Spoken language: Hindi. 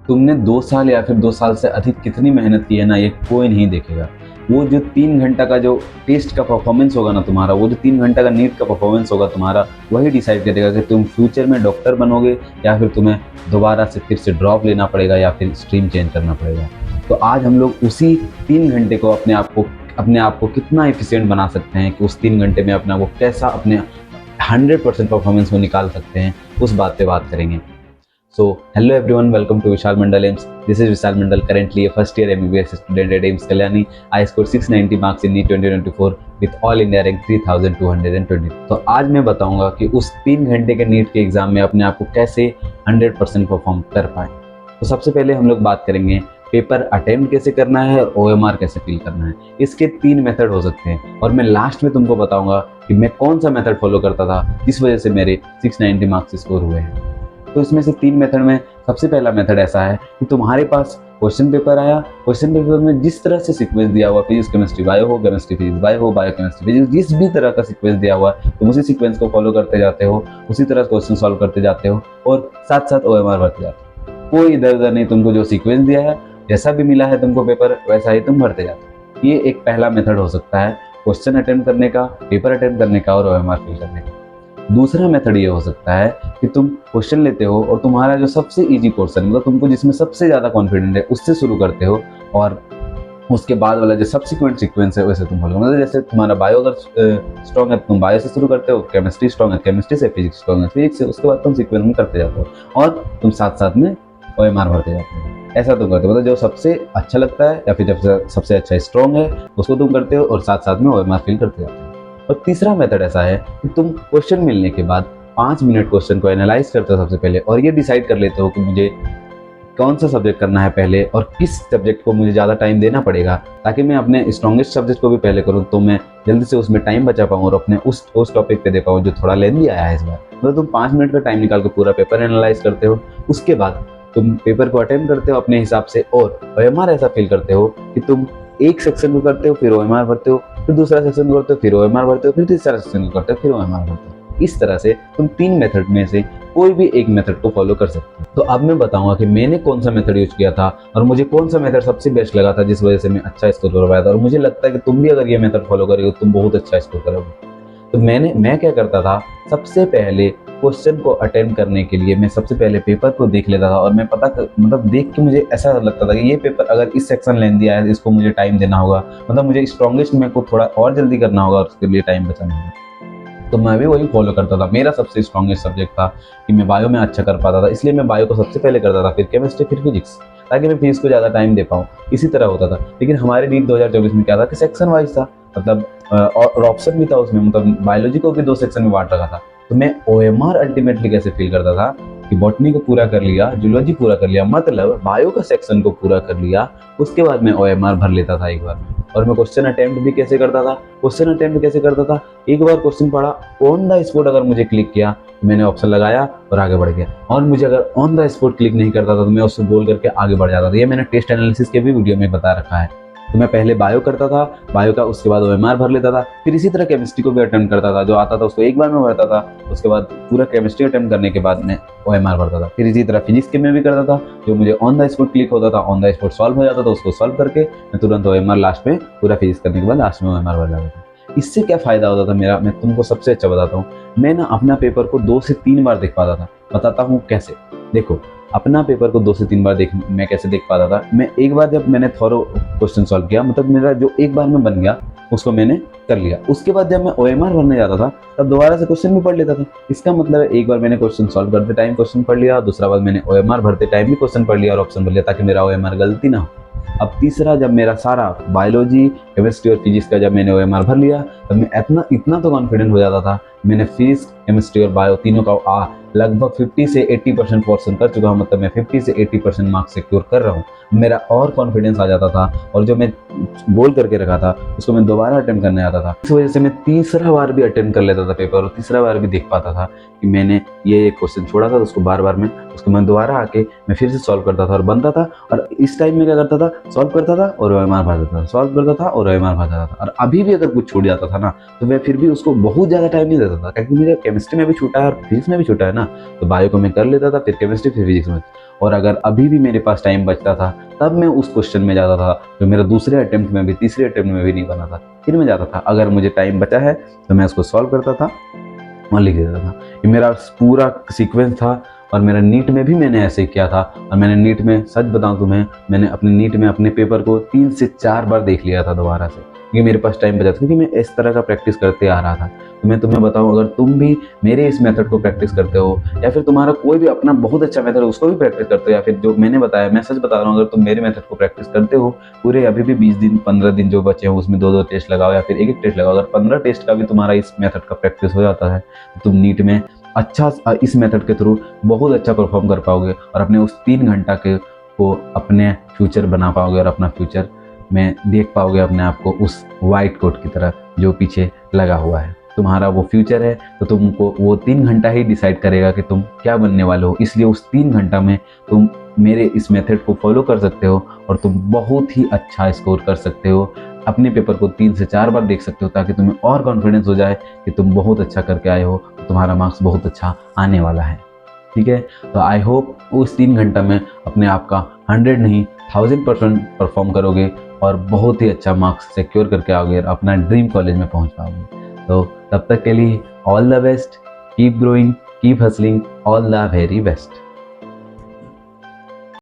तुमने 2 साल या फिर 2 साल से अधिक कितनी मेहनत की है ना, ये कोई नहीं देखेगा। वो जो 3 घंटा का जो टेस्ट का परफॉर्मेंस होगा ना तुम्हारा, वो जो 3 घंटा का नीट का परफॉर्मेंस होगा तुम्हारा, वही डिसाइड करेगा कि तुम फ्यूचर में डॉक्टर बनोगे या फिर तुम्हें दोबारा से फिर से ड्रॉप लेना पड़ेगा या फिर स्ट्रीम चेंज करना पड़ेगा। तो आज हम लोग उसी 3 घंटे को अपने आप को कितना एफिशिएंट बना सकते हैं कि उस 3 घंटे में अपना वो कैसा अपने 100% परफॉर्मेंस को निकाल सकते हैं, उस बात पे बात करेंगे। So, hello everyone, welcome to Vishal Mandal AIIMS. This is Vishal Mandal, currently a first year MBBS student at AIIMS Kalyani. I scored 690 marks in NEET 2024 with all India rank 3220. तो आज मैं बताऊंगा कि उस 3 घंटे के नीट के एग्जाम में अपने आप को कैसे 100% परफॉर्म कर पाए। तो सबसे पहले हम लोग बात करेंगे पेपर अटेम्प्ट कैसे करना है और OMR कैसे फिल करना है। इसके 3 मेथड हो सकते हैं और मैं लास्ट में तुमको बताऊंगा कि मैं कौन सा मेथड फॉलो करता था जिस वजह से मेरे 690 मार्क्स स्कोर हुए हैं। तो इसमें से 3 मेथड में सबसे पहला मेथड ऐसा है कि तुम्हारे पास क्वेश्चन पेपर आया, क्वेश्चन पेपर में जिस तरह से सीक्वेंस दिया हुआ, फिजिक्स केमिस्ट्री बायो हो, केमिस्ट्री फिजिक्स बायो हो, बायो केमिस्ट्री फिजिक्स, जिस भी तरह का सीक्वेंस दिया हुआ तुम उसी सीक्वेंस को फॉलो करते जाते हो, उसी तरह क्वेश्चन सॉल्व करते जाते हो और साथ साथ OMR भरते जाते हो। कोई इधर उधर नहीं, तुमको जो सीक्वेंस दिया है, जैसा भी मिला है तुमको पेपर, वैसा ही तुम भरते जाते हो। ये एक पहला मेथड हो सकता है क्वेश्चन अटेम्प्ट करने का, पेपर अटेम्प्ट करने का और OMR फिल करने का। दूसरा मेथड ये हो सकता है कि तुम क्वेश्चन लेते हो और तुम्हारा जो सबसे इजी पोर्शन, मतलब तुमको जिसमें सबसे ज़्यादा कॉन्फिडेंट है, उससे शुरू करते हो और उसके बाद वाला जो सब्सिक्वेंट सीक्वेंस है वैसे तुम फॉलो। मतलब जैसे तुम्हारा बायो अगर स्ट्रॉन्ग है तुम बायो से शुरू करते हो, केमिस्ट्री स्ट्रॉन्ग है केमिस्ट्री से, फिजिक्स स्ट्रॉन्ग है फिजिक्स से, उसके बाद तुम सीक्वेंस में करते जाते हो और तुम साथ साथ में OMR भरते जाते हो। ऐसा तुम करते हो, मतलब जो सबसे अच्छा लगता है या फिर जब सबसे अच्छा स्ट्रॉन्ग है उसको तुम करते हो और साथ साथ में OMR फिल करते जाते हो। और तीसरा मेथड ऐसा है कि तुम क्वेश्चन मिलने के बाद 5 मिनट क्वेश्चन को एनालाइज करते हो सबसे पहले और ये डिसाइड कर लेते हो कि मुझे कौन सा सब्जेक्ट करना है पहले और किस सब्जेक्ट को मुझे ज़्यादा टाइम देना पड़ेगा, ताकि मैं अपने स्ट्रॉन्गेस्ट सब्जेक्ट को भी पहले करूँ तो मैं जल्दी से उसमें टाइम बचा पाऊँ और अपने उस टॉपिक पे दे पाऊँ जो थोड़ा लेंदी आया है इस बार। मतलब तुम 5 मिनट का टाइम निकाल के पूरा पेपर एनालाइज करते हो, उसके बाद तुम पेपर को अटेम्प्ट करते हो अपने हिसाब से और OMR ऐसा फील करते हो कि तुम एक सेक्शन को करते हो, फिर OMR भरते हो, फिर दूसरा सेक्शन को करते हो, फिर OMR भरते हो, फिर तीसरा सेक्शन को करते हो, फिर OMR भरते हो। इस तरह से तुम 3 मेथड में से कोई भी एक मेथड को फॉलो कर सकते हो। तो अब मैं बताऊंगा कि मैंने कौन सा मेथड यूज किया था और मुझे कौन सा मेथड सबसे बेस्ट लगा था जिस वजह से मैं अच्छा स्कोर कर पाया था, और मुझे लगता है कि तुम भी अगर ये मेथड फॉलो करोगे तुम बहुत अच्छा स्कोर करोगे। तो मैं क्या करता था, सबसे पहले क्वेश्चन को अटेम्प्ट करने के लिए मैं सबसे पहले पेपर को देख लेता था और मैं मतलब देख के मुझे ऐसा लगता था कि ये पेपर अगर इस सेक्शन लेन दिया है इसको मुझे टाइम देना होगा, मतलब मुझे स्ट्रॉन्गेस्ट में को थोड़ा और जल्दी करना होगा और उसके लिए टाइम बचाना होगा। तो मैं भी वही फॉलो करता था। मेरा सबसे स्ट्रॉन्गेस्ट सब्जेक्ट था कि मैं बायो में अच्छा कर पाता था, इसलिए मैं बायो को सबसे पहले करता था, फिर केमिस्ट्री, फिर फिजिक्स, ताकि मैं फिजिक्स को ज़्यादा टाइम दे पाऊँ। इसी तरह होता था। लेकिन हमारे नीट 2024 में क्या था कि सेक्शन वाइज था, मतलब और ऑप्शन भी था उसमें, मतलब बायोलॉजी को भी 2 सेक्शन में बांट रखा था। तो मैं OMR अल्टीमेटली कैसे फील करता था कि बॉटनी को पूरा कर लिया, जूलॉजी पूरा कर लिया, मतलब बायो का सेक्शन को पूरा कर लिया, उसके बाद मैं OMR भर लेता था एक बार में। और मैं क्वेश्चन अटेम्प्ट भी कैसे करता था, एक बार क्वेश्चन पढ़ा, ऑन द स्पॉट अगर मुझे क्लिक किया तो मैंने ऑप्शन लगाया और आगे बढ़ गया, और मुझे अगर ऑन द स्पॉट क्लिक नहीं करता था तो मैं उससे बोल करके आगे बढ़ जाता था। ये मैंने टेस्ट एनालिसिस के भी वीडियो में बता रखा है। तो मैं पहले बायो करता था, बायो का उसके बाद OMR भर लेता था, फिर इसी तरह केमिस्ट्री को भी अटेम्प्ट करता था, जो आता था उसको एक बार में भरता था, उसके बाद पूरा केमिस्ट्री अटेम्प्ट करने के बाद मैं OMR भरता था। फिर इसी तरह फिजिक्स के में भी करता था, जो मुझे ऑन द स्पॉट क्लिक होता था, ऑन द स्पॉट सॉल्व हो जाता था, उसको सॉल्व करके मैं तुरंत OMR लास्ट में, पूरा फिजिक्स करने के बाद लास्ट में OMR भर जाता था। इससे क्या फ़ायदा होता था मेरा, मैं तुमको सबसे अच्छा बताता हूँ। मैं ना अपना पेपर को 2 से 3 बार देख पाता था। बताता हूँ कैसे। देखो, अपना पेपर को 2 से 3 बार मैं कैसे देख पाता था। मैं एक बार जब मैंने थॉरो क्वेश्चन सॉल्व किया, मतलब मेरा जो एक बार में बन गया उसको मैंने कर लिया, उसके बाद जब मैं OMR भरने जाता था तब दोबारा से क्वेश्चन भी पढ़ लेता था। इसका मतलब है एक बार मैंने क्वेश्चन सॉल्व करते टाइम क्वेश्चन पढ़ लिया, दूसरा बार मैंने OMR भरते टाइम भी क्वेश्चन पढ़ लिया और ऑप्शन भर लिया, ताकि मेरा OMR गलती ना हो। अब तीसरा, जब मेरा सारा बायोलॉजी, केमिस्ट्री और फिजिक्स का जब मैंने OMR भर लिया तब मैं इतना तो कॉन्फिडेंट हो जाता था। मैंने फिजिक्स, केमिस्ट्री और बायो तीनों का लगभग 50 से 80% पोर्शन कर चुका हूँ, मतलब मैं 50 से 80% मार्क्स सिक्योर कर रहा हूँ। मेरा और कॉन्फिडेंस आ जाता था और जो मैं गोल करके रखा था उसको मैं दोबारा अटेम्प्ट करने आता था। इस वजह से मैं तीसरा बार भी अटेम्प्ट कर लेता था पेपर और तीसरा बार भी देख पाता था कि मैंने ये क्वेश्चन छोड़ा था, तो उसको बार बार उसको मैं दोबारा आके मैं फिर से सॉल्व करता था और बनता था। और इस टाइम में क्या करता था, सॉल्व करता था और OMR भर देता था, सॉल्व करता था और OMR भर देता था। और अभी भी अगर कुछ छूट जाता था ना तो मैं फिर भी उसको बहुत ज़्यादा टाइम नहीं देता था, क्योंकि मेरे केमिस्ट्री में भी छूटा है और फिजिक्स में भी छूटा है ना, तो बायो को मैं कर लेता था, फिर केमिस्ट्री, फिर फिजिक्स में। और अगर अभी भी मेरे पास टाइम बचता था तब मैं उस क्वेश्चन में जाता था जो मेरा दूसरे अटेम्प्ट में भी, तीसरे अटेम्प्ट में भी नहीं बना था, फिर मैं जाता था। अगर मुझे टाइम बचा है तो मैं उसको सॉल्व करता था और लिख देता था। ये मेरा पूरा सीक्वेंस था और मेरा नीट में भी मैंने ऐसे ही किया था। और मैंने नीट में, सच बताऊं तुम्हें, मैंने अपने नीट में अपने पेपर को 3 से 4 बार देख लिया था दोबारा से, क्योंकि मेरे पास टाइम बचा था, क्योंकि मैं इस तरह का प्रैक्टिस करते आ रहा था। तो मैं तुम्हें बताऊं, अगर तुम भी मेरे इस मेथड को प्रैक्टिस करते हो या फिर तुम्हारा कोई भी अपना बहुत अच्छा मेथड है उसको भी प्रैक्टिस करते हो, या फिर जो मैंने बताया, मैं सच बता रहा हूँ, अगर तुम मेरे मेथड को प्रैक्टिस करते हो पूरे अभी भी 20 दिन 15 दिन जो बचे हो उसमें 2-2 टेस्ट लगाओ या फिर 1-1 टेस्ट लगाओ, अगर 15 टेस्ट का भी तुम्हारा इस मेथड का प्रैक्टिस हो जाता है तो तुम नीट में अच्छा, इस मेथड के थ्रू बहुत अच्छा परफॉर्म कर पाओगे और अपने उस 3 घंटा के को अपने फ्यूचर बना पाओगे और अपना फ्यूचर में देख पाओगे अपने आप को उस वाइट कोट की तरह जो पीछे लगा हुआ है। तुम्हारा वो फ्यूचर है तो तुमको वो 3 घंटा ही डिसाइड करेगा कि तुम क्या बनने वाले हो। इसलिए उस 3 घंटा में तुम मेरे इस मेथड को फॉलो कर सकते हो और तुम बहुत ही अच्छा स्कोर कर सकते हो। अपने पेपर को 3 से 4 बार देख सकते हो ताकि तुम्हें और कॉन्फिडेंस हो जाए कि तुम बहुत अच्छा करके आए हो, तो तुम्हारा मार्क्स बहुत अच्छा आने वाला है। ठीक है, तो आई होप उस 3 घंटा में अपने आप का 100 नहीं 1000% परफॉर्म करोगे और बहुत ही अच्छा मार्क्स सिक्योर करके आओगे और अपना ड्रीम कॉलेज में पहुंच पाओगे। तो तब तक के लिए all the best, keep growing, keep hustling, all the very best.